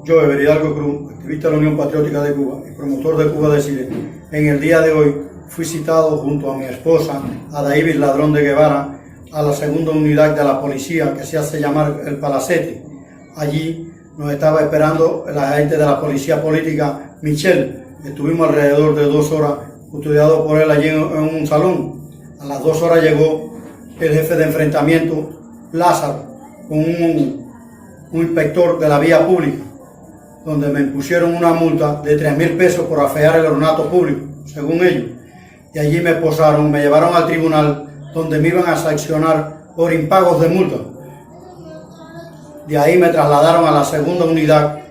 Yo, Ever Hidalgo Cruz, activista de la Unión Patriótica de Cuba y promotor de Cuba Decide, en el día de hoy fui citado junto a mi esposa, Adaívis Ladrón de Guevara, a la segunda unidad de la policía que se hace llamar el Palacete. Allí nos estaba esperando el agente de la policía política, Michel. Estuvimos alrededor de 2 horas custodiados por él allí en un salón. A las 2 horas llegó el jefe de enfrentamiento, Lázaro, con un inspector de la vía pública, donde me impusieron una multa de 3.000 pesos por afear el ornato público, según ellos. Y allí me esposaron, me llevaron al tribunal, donde me iban a sancionar por impagos de multa. De ahí me trasladaron a la segunda unidad,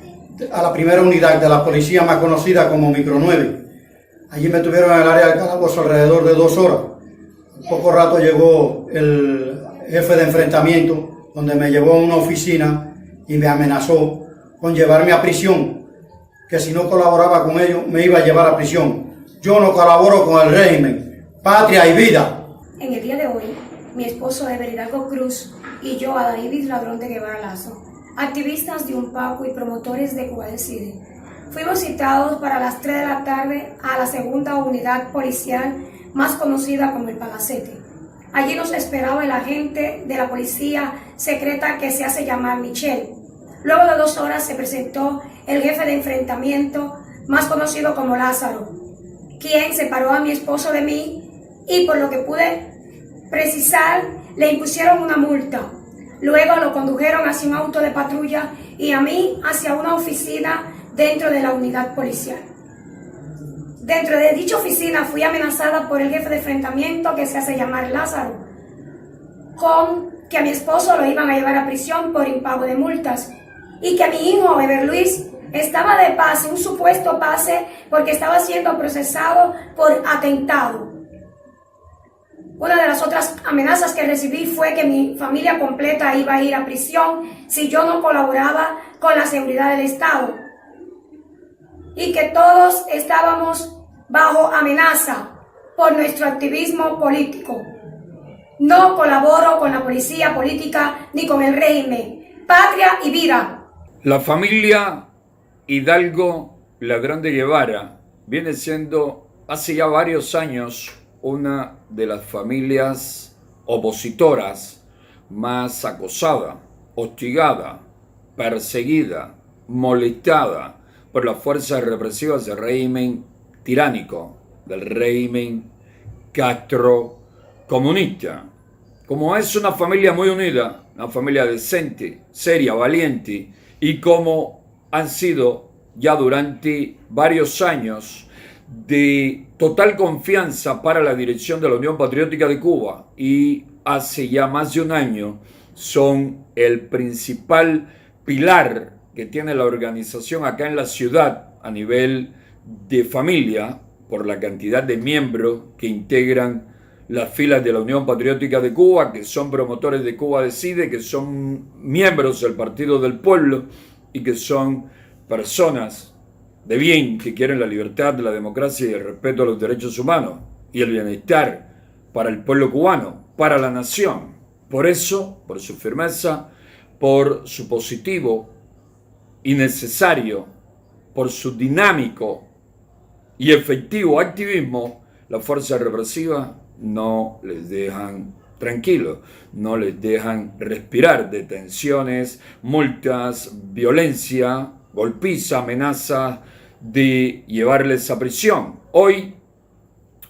a la primera unidad de la policía más conocida como Micro 9. Allí me tuvieron en el área del calabozo alrededor de 2 horas. En poco rato llegó el jefe de enfrentamiento, donde me llevó a una oficina y me amenazó con llevarme a prisión, que si no colaboraba con ellos me iba a llevar a prisión. Yo no colaboro con el régimen, patria y vida. En el día de hoy, mi esposo Ever Hidalgo Cruz y yo, Adaívis Ladrón de Guevara Lazo, activistas de UNPACU y promotores de Cuba Decide, fuimos citados para las 3 de la tarde a la segunda unidad policial más conocida como el Palacete. Allí nos esperaba el agente de la policía secreta que se hace llamar Michel. Luego de 2 horas se presentó el jefe de enfrentamiento, más conocido como Lázaro, quien separó a mi esposo de mí y, por lo que pude precisar, le impusieron una multa. Luego lo condujeron hacia un auto de patrulla y a mí hacia una oficina dentro de la unidad policial. Dentro de dicha oficina fui amenazada por el jefe de enfrentamiento que se hace llamar Lázaro, con que a mi esposo lo iban a llevar a prisión por impago de multas y que a mi hijo Ever Luis estaba de pase, un supuesto pase, porque estaba siendo procesado por atentado. Una de las otras amenazas que recibí fue que mi familia completa iba a ir a prisión si yo no colaboraba con la seguridad del Estado y que todos estábamos bajo amenaza por nuestro activismo político. No colaboro con la policía política ni con el régimen. Patria y vida. La familia Hidalgo Ladrón de Guevara viene siendo hace ya varios años una de las familias opositoras más acosada, hostigada, perseguida, molestada por las fuerzas represivas del régimen tiránico, del régimen castrocomunista. Como es una familia muy unida, una familia decente, seria, valiente, y como han sido ya durante varios años de total confianza para la dirección de la Unión Patriótica de Cuba, y hace ya más de un año son el principal pilar que tiene la organización acá en la ciudad a nivel de familia, por la cantidad de miembros que integran las filas de la Unión Patriótica de Cuba, que son promotores de Cuba Decide, que son miembros del Partido del Pueblo y que son personas de bien que quieren la libertad, la democracia y el respeto a los derechos humanos y el bienestar para el pueblo cubano, para la nación. Por eso, por su firmeza, por su positivo y necesario, por su dinámico y efectivo activismo, las fuerzas represivas no les dejan tranquilos, no les dejan respirar. Detenciones, multas, violencia, golpiza, amenaza de llevarles a prisión. Hoy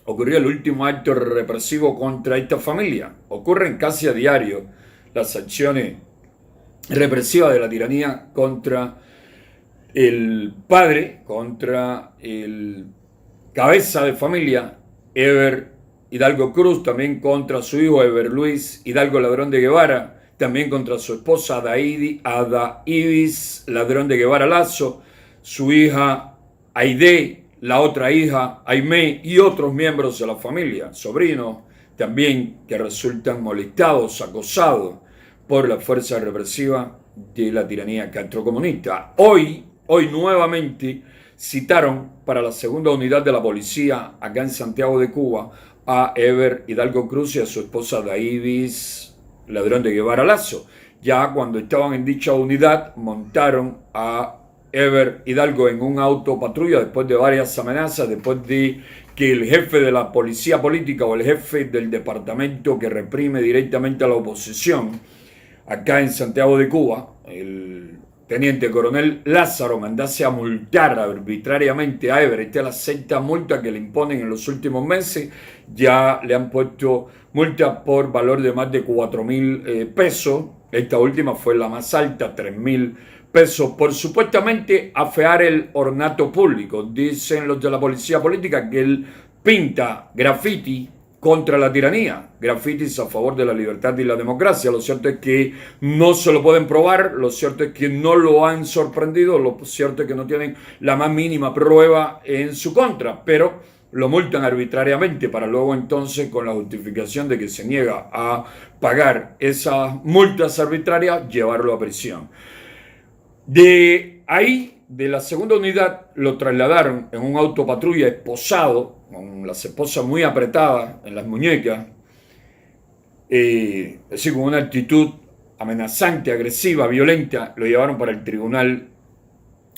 ocurrió el último acto represivo contra esta familia. Ocurren casi a diario las acciones represivas de la tiranía contra el padre, contra el cabeza de familia, Ever Hidalgo Cruz, también contra su hijo Ever Luis Hidalgo Ladrón de Guevara, también contra su esposa Adaívis Ladrón de Guevara Lazo, su hija Aide, la otra hija Aimé y otros miembros de la familia, sobrinos también, que resultan molestados, acosados por la fuerza represiva de la tiranía castrocomunista. Hoy nuevamente citaron para la segunda unidad de la policía acá en Santiago de Cuba a Ever Hidalgo Cruz y a su esposa Adaívis Ladrón de Guevara Lazo. Ya cuando estaban en dicha unidad montaron a Eber Hidalgo en un auto patrulla después de varias amenazas, después de que el jefe de la policía política o el jefe del departamento que reprime directamente a la oposición acá en Santiago de Cuba, el teniente coronel Lázaro, mandase a multar arbitrariamente a Eber. Esta es la sexta multa que le imponen en los últimos meses. Ya le han puesto multa por valor de más de 4.000 pesos. Esta última fue la más alta, 3.000 pesos, por supuestamente afear el ornato público. Dicen los de la policía política que él pinta graffiti contra la tiranía, grafitis a favor de la libertad y la democracia. Lo cierto es que no se lo pueden probar, lo cierto es que no lo han sorprendido, lo cierto es que no tienen la más mínima prueba en su contra, pero lo multan arbitrariamente para luego entonces, con la justificación de que se niega a pagar esas multas arbitrarias, llevarlo a prisión. De ahí, de la segunda unidad, lo trasladaron en un auto patrulla esposado, con las esposas muy apretadas en las muñecas, así con una actitud amenazante, agresiva, violenta. Lo llevaron para el tribunal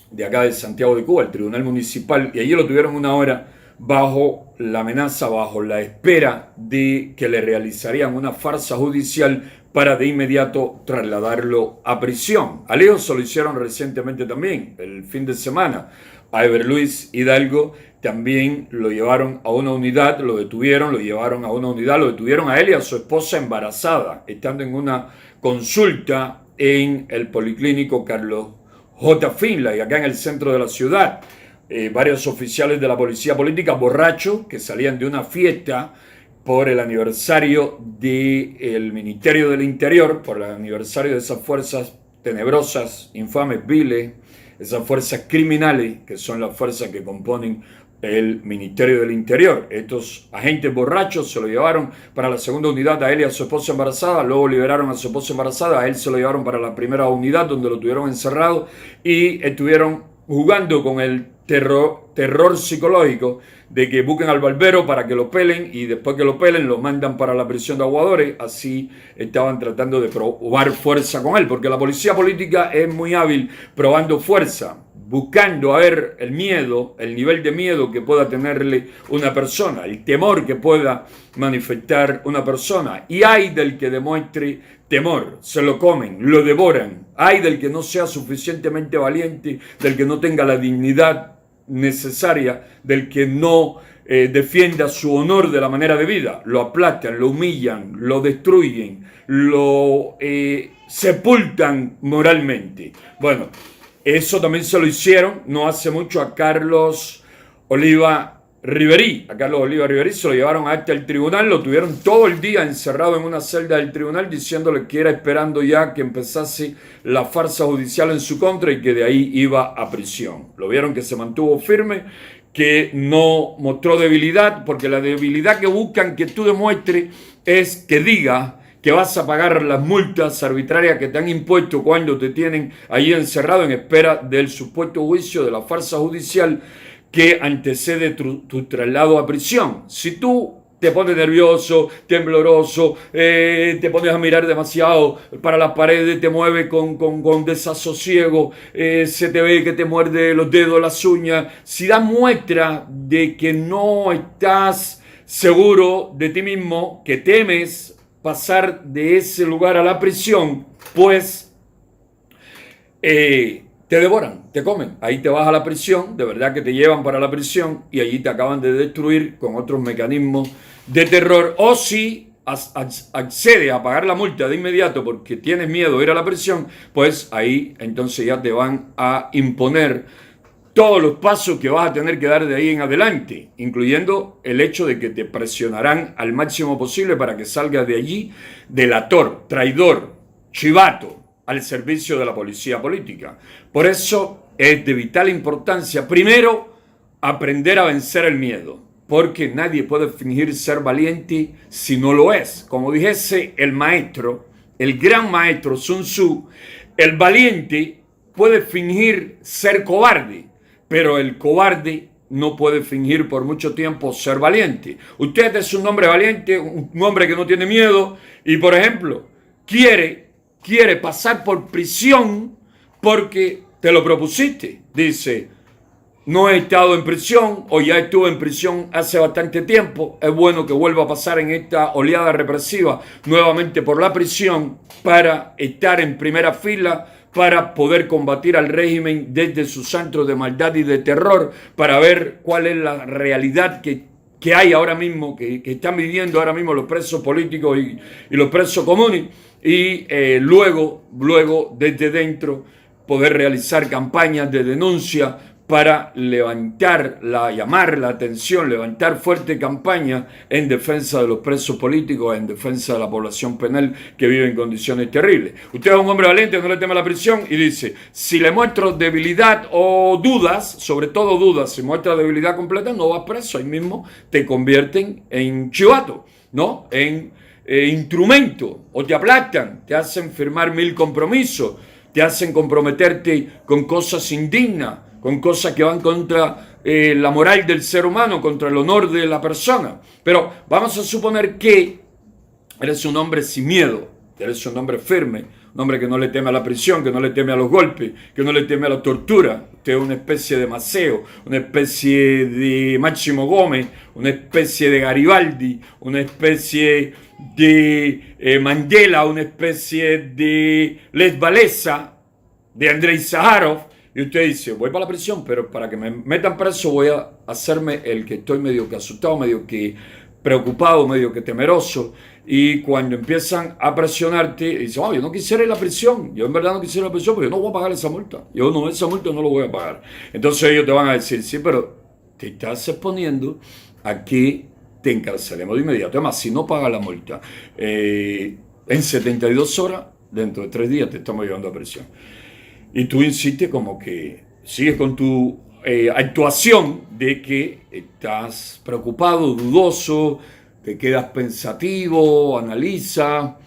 de acá de Santiago de Cuba, el tribunal municipal, y allí lo tuvieron una hora bajo la amenaza, bajo la espera de que le realizarían una farsa judicial para de inmediato trasladarlo a prisión. A Leo se lo hicieron recientemente también, el fin de semana. A Eber Luis Hidalgo también lo llevaron a una unidad, lo detuvieron, lo llevaron a una unidad, lo detuvieron a él y a su esposa embarazada, estando en una consulta en el Policlínico Carlos J. Finlay, acá en el centro de la ciudad. Varios oficiales de la policía política borrachos que salían de una fiesta por el aniversario del Ministerio del Interior, por el aniversario de esas fuerzas tenebrosas, infames, viles, esas fuerzas criminales que son las fuerzas que componen el Ministerio del Interior. Estos agentes borrachos se lo llevaron para la segunda unidad a él y a su esposa embarazada, luego liberaron a su esposa embarazada, a él se lo llevaron para la primera unidad donde lo tuvieron encerrado y estuvieron jugando con el terror psicológico de que busquen al barbero para que lo pelen y después que lo pelen lo mandan para la prisión de Aguadores. Así estaban tratando de probar fuerza con él, porque la policía política es muy hábil probando fuerza, buscando a ver el miedo, el nivel de miedo que pueda tenerle una persona, el temor que pueda manifestar una persona. Y hay del que demuestre temor, se lo comen, lo devoran. Hay del que no sea suficientemente valiente, del que no tenga la dignidad necesaria, del que no defienda su honor de la manera debida. Lo aplastan, lo humillan, lo destruyen, lo sepultan moralmente. Bueno, eso también se lo hicieron no hace mucho a Carlos Oliva Riverí. A Carlos Oliva Riverí se lo llevaron hasta el tribunal, lo tuvieron todo el día encerrado en una celda del tribunal diciéndole que era esperando ya que empezase la farsa judicial en su contra y que de ahí iba a prisión. Lo vieron que se mantuvo firme, que no mostró debilidad, porque la debilidad que buscan que tú demuestres es que diga que vas a pagar las multas arbitrarias que te han impuesto cuando te tienen ahí encerrado en espera del supuesto juicio de la farsa judicial que antecede tu traslado a prisión. Si tú te pones nervioso, tembloroso, te pones a mirar demasiado para las paredes, te mueves con desasosiego, se te ve que te muerde los dedos, las uñas, si das muestra de que no estás seguro de ti mismo, que temes pasar de ese lugar a la prisión, pues te devoran, te comen. Ahí te vas a la prisión, de verdad que te llevan para la prisión y allí te acaban de destruir con otros mecanismos de terror. O si accedes a pagar la multa de inmediato porque tienes miedo de ir a la prisión, pues ahí entonces ya te van a imponer todos los pasos que vas a tener que dar de ahí en adelante, incluyendo el hecho de que te presionarán al máximo posible para que salgas de allí delator, traidor, chivato al servicio de la policía política. Por eso es de vital importancia, primero, aprender a vencer el miedo, porque nadie puede fingir ser valiente si no lo es. Como dijese el maestro, el gran maestro Sun Tzu, el valiente puede fingir ser cobarde, pero el cobarde no puede fingir por mucho tiempo ser valiente. Usted es un hombre valiente, un hombre que no tiene miedo y, por ejemplo, quiere pasar por prisión porque te lo propusiste. Dice, no he estado en prisión o ya estuve en prisión hace bastante tiempo. Es bueno que vuelva a pasar en esta oleada represiva nuevamente por la prisión para estar en primera fila, para poder combatir al régimen desde sus centros de maldad y de terror, para ver cuál es la realidad que hay ahora mismo, que están viviendo ahora mismo los presos políticos y los presos comunes, y luego desde dentro poder realizar campañas de denuncia para llamar la atención, levantar fuerte campaña en defensa de los presos políticos, en defensa de la población penal que vive en condiciones terribles. Usted es un hombre valiente, no le teme a la prisión, y dice, si le muestro debilidad o dudas, sobre todo dudas, si muestra debilidad completa, no vas preso, ahí mismo te convierten en chivato, ¿no? En instrumento, o te aplastan, te hacen firmar 1000 compromisos, te hacen comprometerte con cosas indignas, con cosas que van contra la moral del ser humano, contra el honor de la persona. Pero vamos a suponer que eres un hombre sin miedo, eres un hombre firme, un hombre que no le teme a la prisión, que no le teme a los golpes, que no le teme a la tortura. Usted es una especie de Maceo, una especie de Máximo Gómez, una especie de Garibaldi, una especie de Mandela, una especie de Lech Walesa, de Andrei Sájarov. Y usted dice, voy para la prisión, pero para que me metan preso voy a hacerme el que estoy medio que asustado, medio que preocupado, medio que temeroso. Y cuando empiezan a presionarte, dicen, yo no quisiera ir a la prisión, yo en verdad no quisiera ir a la prisión, pero yo no voy a pagar esa multa. Esa multa no lo voy a pagar. Entonces ellos te van a decir, sí, pero te estás exponiendo a que te encarcelemos de inmediato. Además, si no pagas la multa, en 72 horas, dentro de 3 días te estamos llevando a prisión. Y tú insistes como que sigues con tu actuación de que estás preocupado, dudoso, te quedas pensativo, analiza,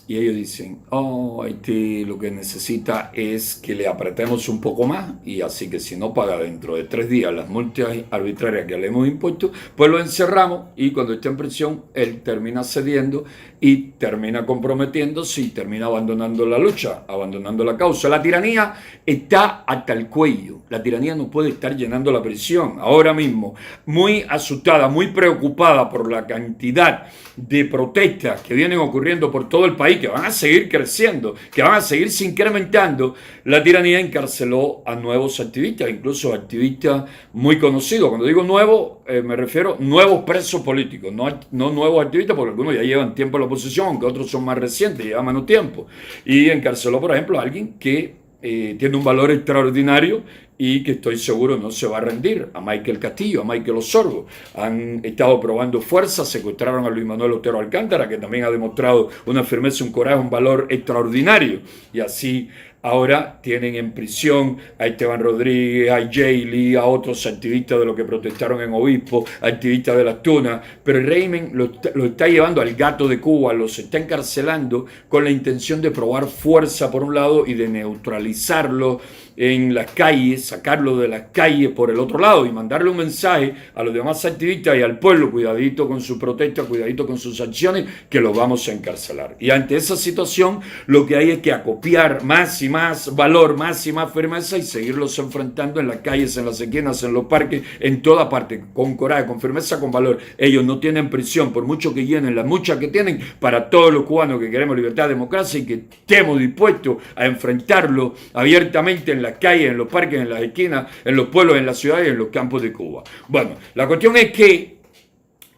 y ellos dicen, lo que necesita es que le apretemos un poco más, y así que si no paga dentro de 3 días las multas arbitrarias que le hemos impuesto, pues lo encerramos, y cuando esté en prisión, él termina cediendo y termina comprometiéndose y termina abandonando la lucha, abandonando la causa. La tiranía está hasta el cuello. La tiranía no puede estar llenando la prisión ahora mismo, muy asustada, muy preocupada por la cantidad de protestas que vienen ocurriendo por todo el país, que van a seguir creciendo, que van a seguirse incrementando. La tiranía encarceló a nuevos activistas, incluso activistas muy conocidos. Cuando digo nuevos, me refiero a nuevos presos políticos, no nuevos activistas, porque algunos ya llevan tiempo en la oposición, aunque otros son más recientes, llevan menos tiempo. Y encarceló, por ejemplo, a alguien que tiene un valor extraordinario y que estoy seguro no se va a rendir, a Michael Castillo, a Michael Osorgo. Han estado probando fuerza, secuestraron a Luis Manuel Otero Alcántara, que también ha demostrado una firmeza, un coraje, un valor extraordinario. Y así ahora tienen en prisión a Esteban Rodríguez, a Jaylee, a otros activistas de los que protestaron en Obispo, activistas de las Tunas, pero el régimen lo está llevando al gato de Cuba, los está encarcelando con la intención de probar fuerza por un lado y de neutralizarlo en las calles, sacarlo de las calles por el otro lado y mandarle un mensaje a los demás activistas y al pueblo, cuidadito con su protesta, cuidadito con sus acciones, que los vamos a encarcelar. Y ante esa situación lo que hay es que acopiar más y más valor, más y más firmeza y seguirlos enfrentando en las calles, en las esquinas, en los parques, en toda parte, con coraje, con firmeza, con valor. Ellos no tienen prisión, por mucho que llenen las muchas que tienen, para todos los cubanos que queremos libertad, democracia y que estemos dispuestos a enfrentarlo abiertamente en las calles, en los parques, en las esquinas, en los pueblos, en las ciudades y en los campos de Cuba. Bueno, la cuestión es que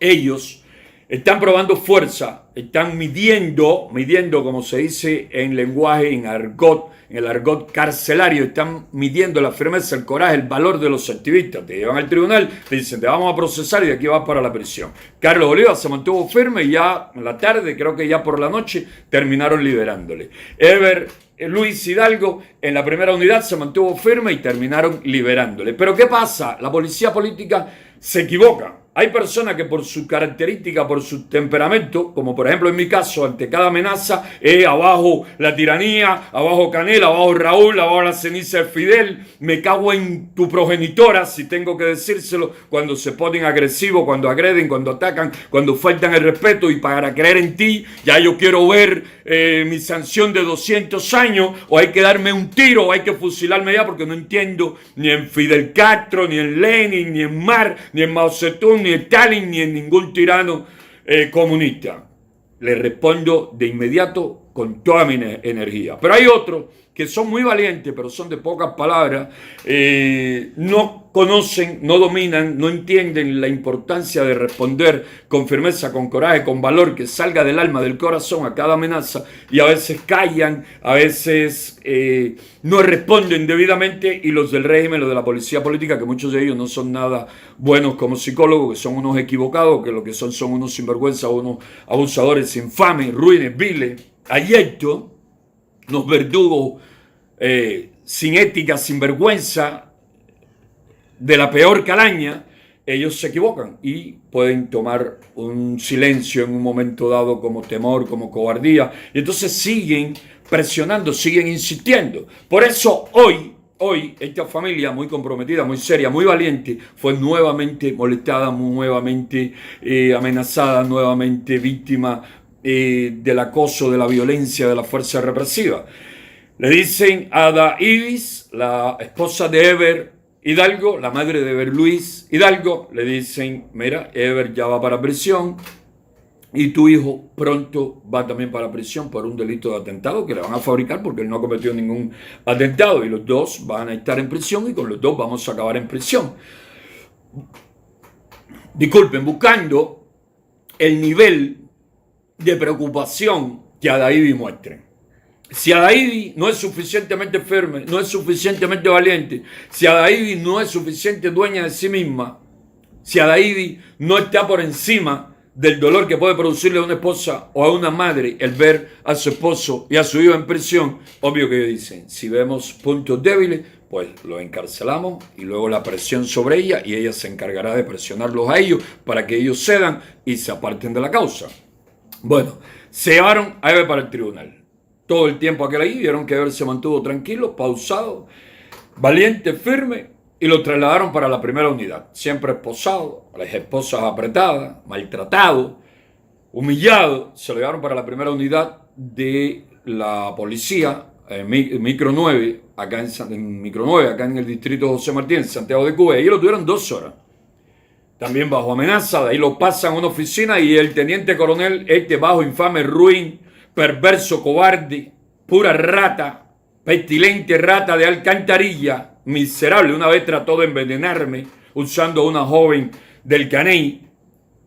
ellos están probando fuerza, están midiendo como se dice en lenguaje, en el argot carcelario, están midiendo la firmeza, el coraje, el valor de los activistas. Te llevan al tribunal, te dicen, te vamos a procesar y de aquí vas para la prisión. Carlos Bolívar se mantuvo firme y ya en la tarde, creo que ya por la noche, terminaron liberándole. Luis Hidalgo en la primera unidad se mantuvo firme y terminaron liberándole. Pero ¿qué pasa? La policía política se equivoca. Hay personas que por su característica, por su temperamento, como por ejemplo en mi caso, ante cada amenaza, abajo la tiranía, abajo Canel, abajo Raúl, abajo la ceniza de Fidel, me cago en tu progenitora, si tengo que decírselo, cuando se ponen agresivos, cuando agreden, cuando atacan, cuando faltan el respeto, y para creer en ti, ya yo quiero ver mi sanción de 200 años, o hay que darme un tiro, o hay que fusilarme ya, porque no entiendo ni en Fidel Castro, ni en Lenin, ni en Marx, ni en Mao Zedong, ni en Stalin, ni en ningún tirano comunista. Le respondo de inmediato con toda mi energía. Pero hay otros que son muy valientes, pero son de pocas palabras, no conocen, no dominan, no entienden la importancia de responder con firmeza, con coraje, con valor, que salga del alma, del corazón a cada amenaza, y a veces callan, a veces no responden debidamente, y los del régimen, los de la policía política, que muchos de ellos no son nada buenos como psicólogos, que son unos equivocados, que lo que son unos sinvergüenzas, unos abusadores infames, ruines, viles, abyectos, unos verdugos sin ética, sin vergüenza, de la peor calaña. Ellos se equivocan y pueden tomar un silencio en un momento dado como temor, como cobardía, y entonces siguen presionando, siguen insistiendo. Por eso hoy esta familia muy comprometida, muy seria, muy valiente, fue nuevamente molestada, nuevamente amenazada, nuevamente víctima del acoso, de la violencia de la fuerza represiva. Le dicen a Ada Ibis, la esposa de Eber Hidalgo, la madre de Eber Luis Hidalgo, le dicen, mira, Eber ya va para prisión y tu hijo pronto va también para prisión por un delito de atentado que le van a fabricar porque él no ha cometido ningún atentado, y los dos van a estar en prisión y con los dos vamos a acabar en prisión. Disculpen, buscando el nivel de preocupación que Ada Ibis muestre. Si Ada Ibis no es suficientemente firme, no es suficientemente valiente, si Ada Ibis no es suficiente dueña de sí misma, si Ada Ibis no está por encima del dolor que puede producirle a una esposa o a una madre el ver a su esposo y a su hijo en prisión, obvio que ellos dicen, si vemos puntos débiles, pues los encarcelamos y luego la presión sobre ella, y ella se encargará de presionarlos a ellos para que ellos cedan y se aparten de la causa. Bueno, se llevaron a Eber para el tribunal. Todo el tiempo aquel ahí vieron que Eber se mantuvo tranquilo, pausado, valiente, firme, y lo trasladaron para la primera unidad. Siempre esposado, las esposas apretadas, maltratado, humillado, se lo llevaron para la primera unidad de la policía, Micro 9, acá en el distrito José Martí, en Santiago de Cuba, y ahí lo tuvieron 2 horas. También bajo amenaza, de ahí lo pasan a una oficina y el teniente coronel, bajo, infame, ruin, perverso, cobarde, pura rata, pestilente rata de alcantarilla, miserable. Una vez trató de envenenarme usando a una joven del Caney,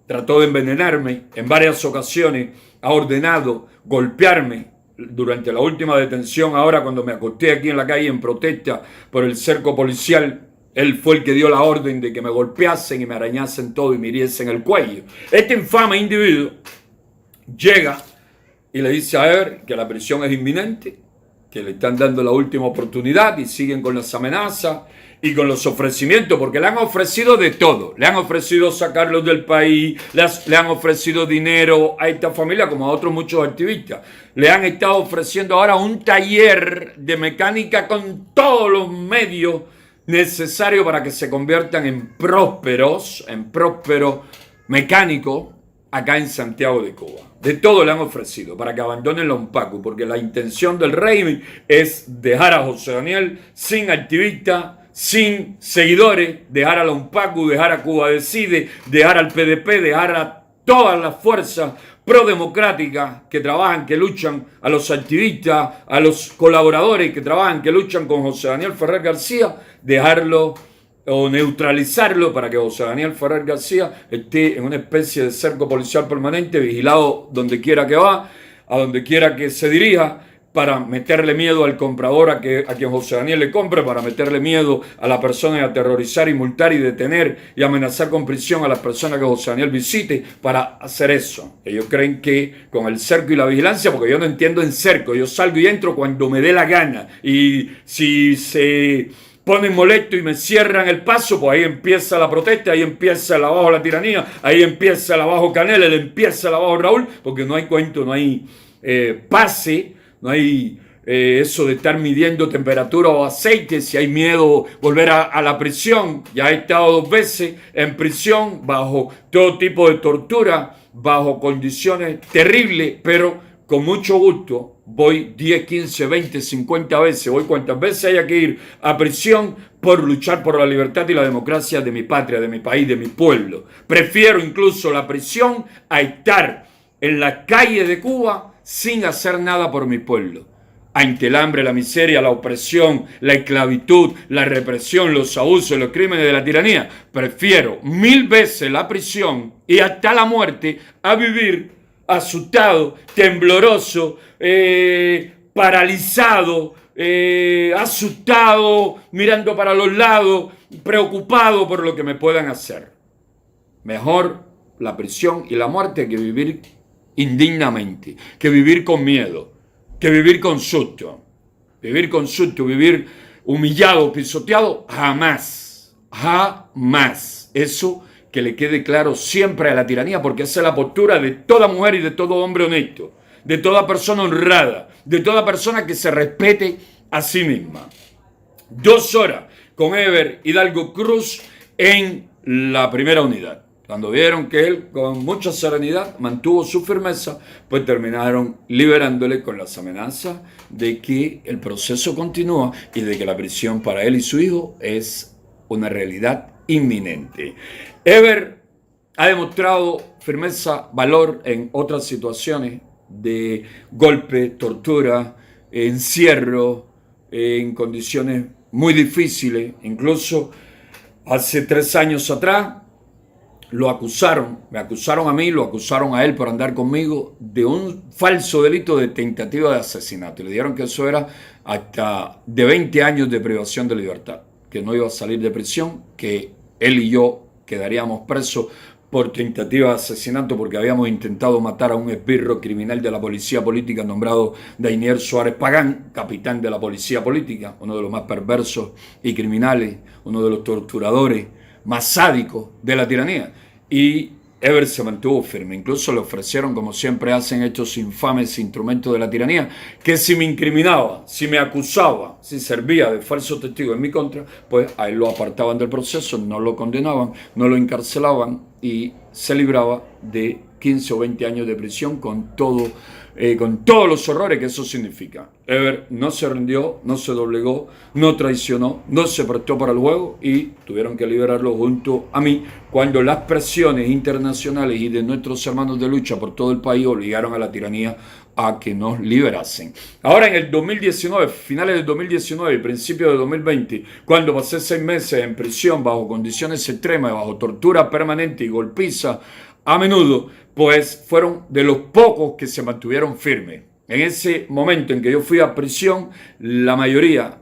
trató de envenenarme en varias ocasiones, ha ordenado golpearme durante la última detención, ahora cuando me acosté aquí en la calle en protesta por el cerco policial. Él fue el que dio la orden de que me golpeasen y me arañasen todo y me hiriesen el cuello. Este infame individuo llega y le dice a Eber que la prisión es inminente, que le están dando la última oportunidad, y siguen con las amenazas y con los ofrecimientos, porque le han ofrecido de todo. Le han ofrecido sacarlos del país, le han ofrecido dinero a esta familia, como a otros muchos activistas. Le han estado ofreciendo ahora un taller de mecánica con todos los medios necesarios para que se conviertan en prósperos mecánicos acá en Santiago de Cuba. De todo le han ofrecido para que abandonen la UNPACU, porque la intención del régimen es dejar a José Daniel sin activistas, sin seguidores, dejar a la UNPACU, dejar a Cuba Decide, dejar al PDP, dejar a todas las fuerzas prodemocráticas que trabajan, que luchan, a los activistas, a los colaboradores que trabajan, que luchan con José Daniel Ferrer García, dejarlo o neutralizarlo para que José Daniel Ferrer García esté en una especie de cerco policial permanente, vigilado donde quiera que va, a donde quiera que se dirija, para meterle miedo al comprador a quien José Daniel le compre, para meterle miedo a la persona y aterrorizar y multar y detener y amenazar con prisión a las personas que José Daniel visite, para hacer eso. Ellos creen que con el cerco y la vigilancia, porque yo no entiendo en cerco, yo salgo y entro cuando me dé la gana, y si se ponen molesto y me cierran el paso, pues ahí empieza la protesta, ahí empieza el abajo la tiranía, ahí empieza el abajo Canel, él empieza el abajo Raúl, porque no hay cuento, no hay pase, no hay eso de estar midiendo temperatura o aceite, si hay miedo volver a la prisión. Ya he estado 2 veces en prisión bajo todo tipo de tortura, bajo condiciones terribles, pero con mucho gusto voy 10, 15, 20, 50 veces, voy cuantas veces haya que ir a prisión por luchar por la libertad y la democracia de mi patria, de mi país, de mi pueblo. Prefiero incluso la prisión a estar en la calle de Cuba sin hacer nada por mi pueblo. Ante el hambre, la miseria, la opresión, la esclavitud, la represión, los abusos, los crímenes de la tiranía, prefiero 1000 veces la prisión y hasta la muerte a vivir asustado, tembloroso, paralizado, asustado, mirando para los lados, preocupado por lo que me puedan hacer. Mejor la prisión y la muerte que vivir indignamente, que vivir con miedo, que vivir con susto. Vivir con susto, vivir humillado, pisoteado, jamás, jamás. Eso que le quede claro siempre a la tiranía, porque esa es la postura de toda mujer y de todo hombre honesto, de toda persona honrada, de toda persona que se respete a sí misma. 2 horas con Eber Hidalgo Cruz en la primera unidad. Cuando vieron que él con mucha serenidad mantuvo su firmeza, pues terminaron liberándole con las amenazas de que el proceso continúa y de que la prisión para él y su hijo es una realidad inminente. Eber ha demostrado firmeza, valor en otras situaciones de golpe, tortura, encierro, en condiciones muy difíciles. Incluso hace 3 años atrás me acusaron a mí, lo acusaron a él por andar conmigo de un falso delito de tentativa de asesinato. Le dijeron que eso era hasta de 20 años de privación de libertad, que no iba a salir de prisión, que él y yo quedaríamos presos por tentativa de asesinato porque habíamos intentado matar a un esbirro criminal de la policía política nombrado Dainier Suárez Pagán, capitán de la policía política, uno de los más perversos y criminales, uno de los torturadores más sádicos de la tiranía. Y Eber se mantuvo firme. Incluso le ofrecieron, como siempre hacen estos infames instrumentos de la tiranía, que si me incriminaba, si me acusaba, si servía de falso testigo en mi contra, pues a él lo apartaban del proceso, no lo condenaban, no lo encarcelaban y se libraba de 15 o 20 años de prisión con todos los horrores que eso significa. Eber no se rindió, no se doblegó, no traicionó, no se prestó para el juego y tuvieron que liberarlo junto a mí cuando las presiones internacionales y de nuestros hermanos de lucha por todo el país obligaron a la tiranía a que nos liberasen. Ahora en el 2019, finales del 2019 y principios de 2020, cuando pasé 6 meses en prisión bajo condiciones extremas, bajo tortura permanente y golpiza a menudo, pues fueron de los pocos que se mantuvieron firmes. En ese momento en que yo fui a prisión, la mayoría,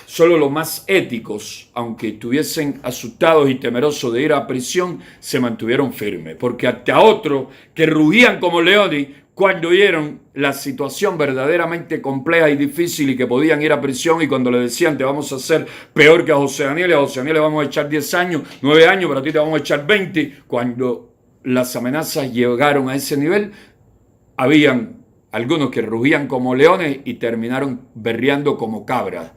solo los más éticos, aunque estuviesen asustados y temerosos de ir a prisión, se mantuvieron firmes. Porque hasta otros que rugían como leones cuando vieron la situación verdaderamente compleja y difícil y que podían ir a prisión, y cuando le decían te vamos a hacer peor que a José Daniel le vamos a echar 10 años, 9 años, pero a ti te vamos a echar 20, cuando las amenazas llegaron a ese nivel, habían algunos que rugían como leones y terminaron berreando como cabras.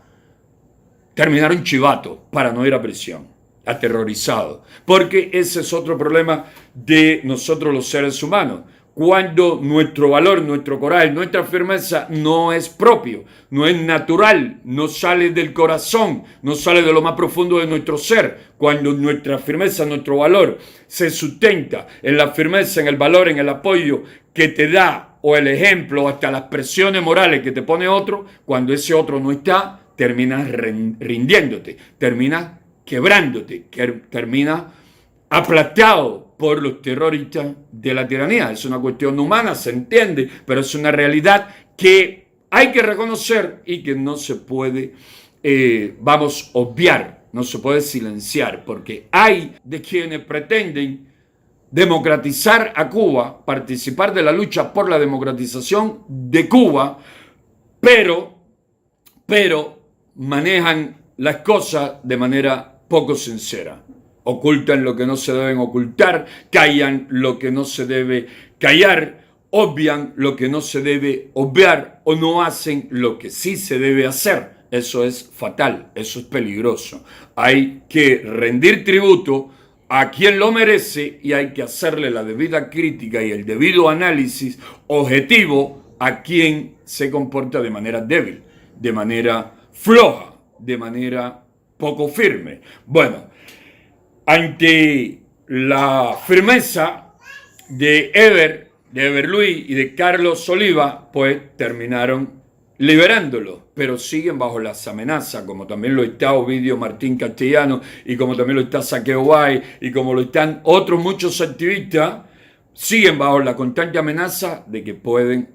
Terminaron chivatos para no ir a prisión, aterrorizados. Porque ese es otro problema de nosotros los seres humanos. Cuando nuestro valor, nuestro coraje, nuestra firmeza no es propio, no es natural, no sale del corazón, no sale de lo más profundo de nuestro ser. Cuando nuestra firmeza, nuestro valor se sustenta en la firmeza, en el valor, en el apoyo que te da o el ejemplo o hasta las presiones morales que te pone otro, cuando ese otro no está, terminas rindiéndote, terminas quebrándote, terminas aplastado por los terroristas de la tiranía. Es una cuestión humana, se entiende, pero es una realidad que hay que reconocer y que no se puede, obviar, no se puede silenciar, porque hay de quienes pretenden democratizar a Cuba, participar de la lucha por la democratización de Cuba, pero manejan las cosas de manera poco sincera. Ocultan lo que no se deben ocultar, callan lo que no se debe callar, obvian lo que no se debe obviar o no hacen lo que sí se debe hacer. Eso es fatal, eso es peligroso. Hay que rendir tributo a quien lo merece y hay que hacerle la debida crítica y el debido análisis objetivo a quien se comporta de manera débil, de manera floja, de manera poco firme. Bueno, ante la firmeza de Ever Luis y de Carlos Oliva, pues terminaron liberándolo, pero siguen bajo las amenazas, como también lo está Ovidio Martín Castellano, y como también lo está Saqueo Bay, y como lo están otros muchos activistas, siguen bajo la constante amenaza de que pueden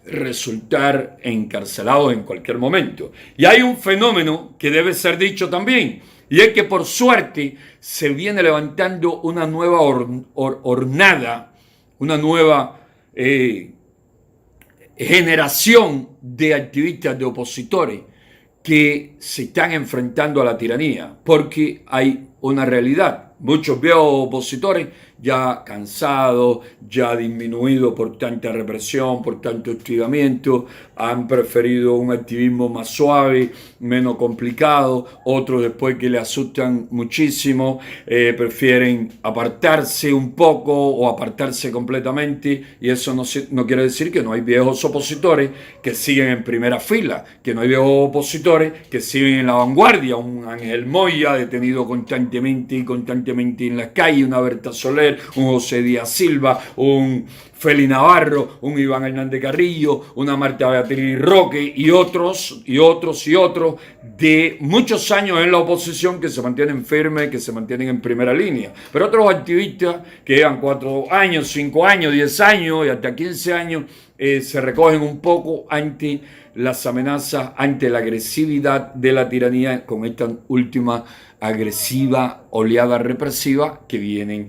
resultar encarcelados en cualquier momento. Y hay un fenómeno que debe ser dicho también, y es que por suerte se viene levantando una nueva hornada, una nueva generación de activistas, de opositores que se están enfrentando a la tiranía, porque hay una realidad. Muchos viejos opositores ya cansados, ya disminuidos por tanta represión, por tanto hostigamiento, han preferido un activismo más suave, menos complicado. Otros, después que le asustan muchísimo, prefieren apartarse un poco o apartarse completamente, y eso no quiere decir que no hay viejos opositores que siguen en primera fila, que no hay viejos opositores que siguen en la vanguardia. Un Ángel Moya detenido constantemente en las calles, una Berta Soler, un José Díaz Silva, un Feli Navarro, un Iván Hernández Carrillo, una Marta Beatriz Roque y otros de muchos años en la oposición que se mantienen firmes, que se mantienen en primera línea. Pero otros activistas que llevan 4 años, 5 años, 10 años y hasta 15 años se recogen un poco ante las amenazas, ante la agresividad de la tiranía con esta última agresiva oleada represiva que vienen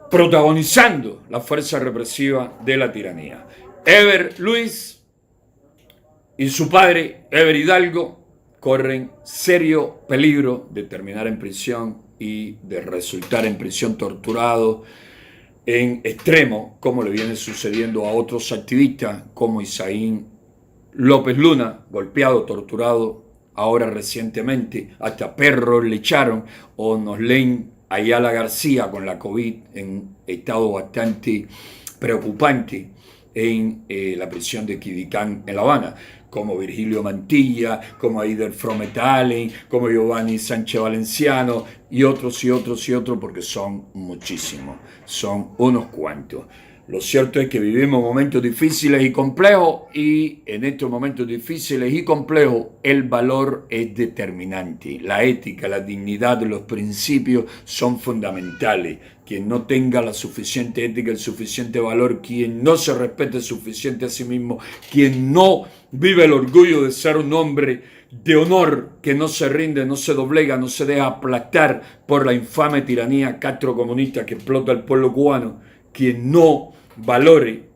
protagonizando la fuerza represiva de la tiranía. Ever Luis y su padre, Ever Hidalgo, corren serio peligro de terminar en prisión y de resultar en prisión torturado en extremo, como le viene sucediendo a otros activistas como Isaín López Luna, golpeado, torturado, ahora recientemente, hasta perros le echaron, o nos leen Ayala García con la COVID en estado bastante preocupante en la prisión de Quibicán en La Habana, como Virgilio Mantilla, como Aider Frometalen, como Giovanni Sánchez Valenciano y otros, porque son muchísimos, son unos cuantos. Lo cierto es que vivimos momentos difíciles y complejos, y en estos momentos difíciles y complejos el valor es determinante. La ética, la dignidad, los principios son fundamentales. Quien no tenga la suficiente ética, el suficiente valor, quien no se respete suficiente a sí mismo, quien no vive el orgullo de ser un hombre de honor, que no se rinde, no se doblega, no se deja aplastar por la infame tiranía castrocomunista que explota al pueblo cubano, quien no valore,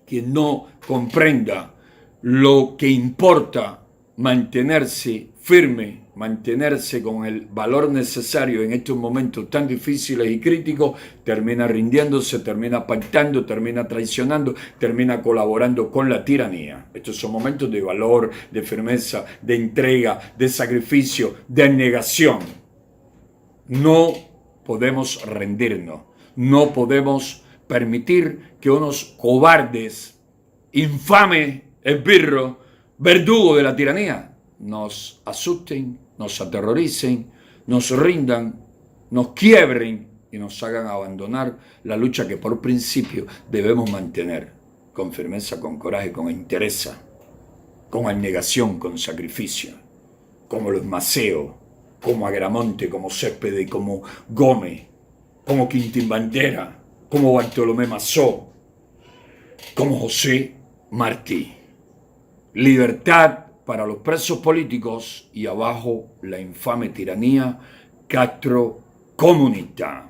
quien no comprenda lo que importa mantenerse firme, mantenerse con el valor necesario en estos momentos tan difíciles y críticos, termina rindiéndose, termina pactando, termina traicionando, termina colaborando con la tiranía. Estos son momentos de valor, de firmeza, de entrega, de sacrificio, de abnegación. No podemos rendirnos, no podemos permitir que unos cobardes, infames esbirros, verdugos de la tiranía, nos asusten, nos aterroricen, nos rindan, nos quiebren y nos hagan abandonar la lucha que por principio debemos mantener con firmeza, con coraje, con entereza, con abnegación, con sacrificio, como los Maceo, como Agramonte, como Céspedes, como Gómez, como Quintín Bandera, como Bartolomé Mazó, como José Martí. Libertad para los presos políticos y abajo la infame tiranía castrocomunista.